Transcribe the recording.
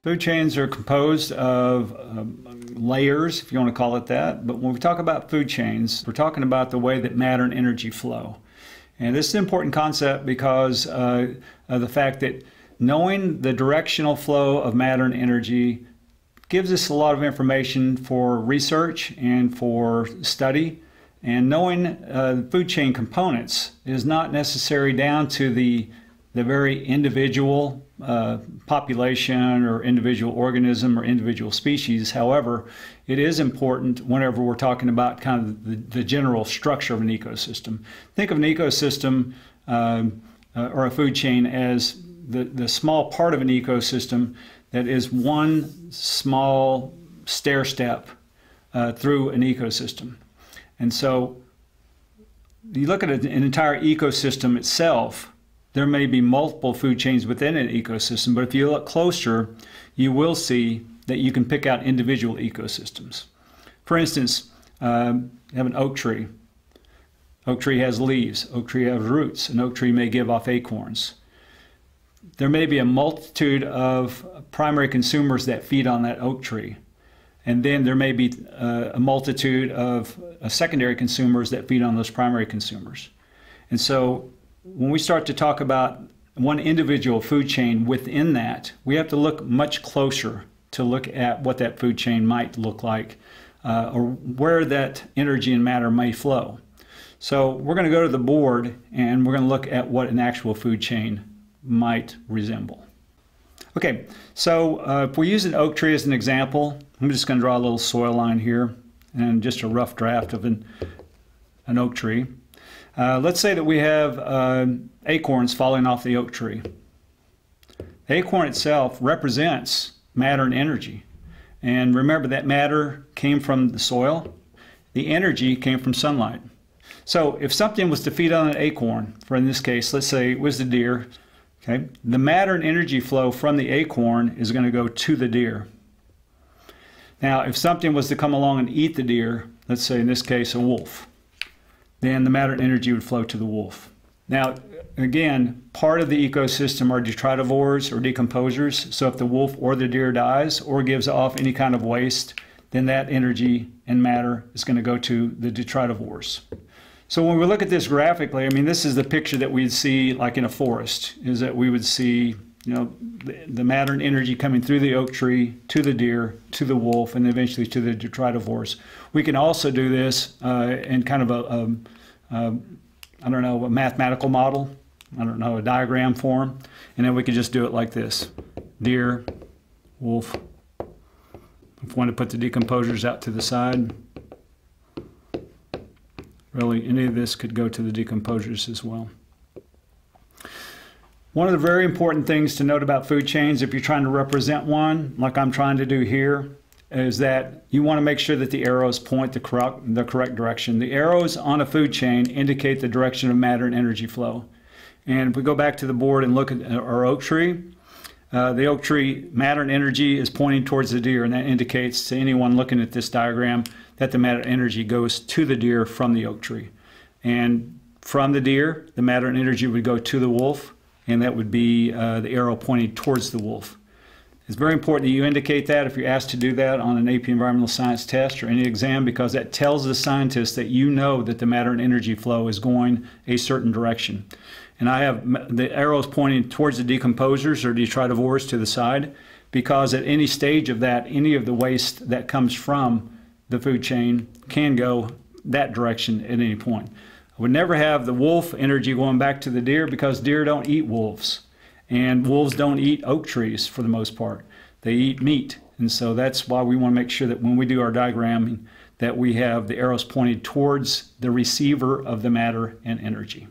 Food chains are composed of layers, if you want to call it that. But when we talk about food chains, we're talking about the way that matter and energy flow. And this is an important concept because of the fact that knowing the directional flow of matter and energy gives us a lot of information for research and for study. And knowing food chain components is not necessary down to the very individual population or individual organism or individual species. However, it is important whenever we're talking about kind of the general structure of an ecosystem. Think of an ecosystem or a food chain as the small part of an ecosystem that is one small stair step through an ecosystem. And so you look at an entire ecosystem itself, there may be multiple food chains within an ecosystem, but if you look closer, you will see that you can pick out individual ecosystems. For instance, you have an oak tree. Oak tree has leaves. Oak tree has roots. An oak tree may give off acorns. There may be a multitude of primary consumers that feed on that oak tree. And then there may be a multitude of secondary consumers that feed on those primary consumers. And so when we start to talk about one individual food chain within that, we have to look much closer to look at what that food chain might look like or where that energy and matter may flow. So we're going to go to the board and we're going to look at what an actual food chain might resemble. Okay, so if we use an oak tree as an example, I'm just going to draw a little soil line here and just a rough draft of an oak tree. Let's say that we have acorns falling off the oak tree. The acorn itself represents matter and energy. And remember that matter came from the soil. The energy came from sunlight. So if something was to feed on an acorn, for in this case, let's say it was the deer, okay, the matter and energy flow from the acorn is going to go to the deer. Now, if something was to come along and eat the deer, let's say in this case a wolf, then the matter and energy would flow to the wolf. Now, again, part of the ecosystem are detritivores or decomposers. So if the wolf or the deer dies or gives off any kind of waste, then that energy and matter is going to go to the detritivores. So when we look at this graphically, I mean, this is the picture that we'd see like in a forest, is that we would see, you know, the matter and energy coming through the oak tree to the deer, to the wolf, and eventually to the detritivores. We can also do this in kind of I don't know, a mathematical model, I don't know, a diagram form, and then we could just do it like this. Deer, wolf. If we want to put the decomposers out to the side, really any of this could go to the decomposers as well. One of the very important things to note about food chains, if you're trying to represent one, like I'm trying to do here, is that you want to make sure that the arrows point the correct direction. The arrows on a food chain indicate the direction of matter and energy flow. And if we go back to the board and look at our oak tree, the oak tree matter and energy is pointing towards the deer, and that indicates to anyone looking at this diagram that the matter and energy goes to the deer from the oak tree. And from the deer, the matter and energy would go to the wolf, and that would be the arrow pointing towards the wolf. It's very important that you indicate that if you're asked to do that on an AP Environmental Science test or any exam, because that tells the scientist that you know that the matter and energy flow is going a certain direction. And I have the arrows pointing towards the decomposers or detritivores to the side, because at any stage of that, any of the waste that comes from the food chain can go that direction at any point. I would never have the wolf energy going back to the deer, because deer don't eat wolves. And wolves don't eat oak trees for the most part. They eat meat. And so that's why we want to make sure that when we do our diagramming, that we have the arrows pointed towards the receiver of the matter and energy.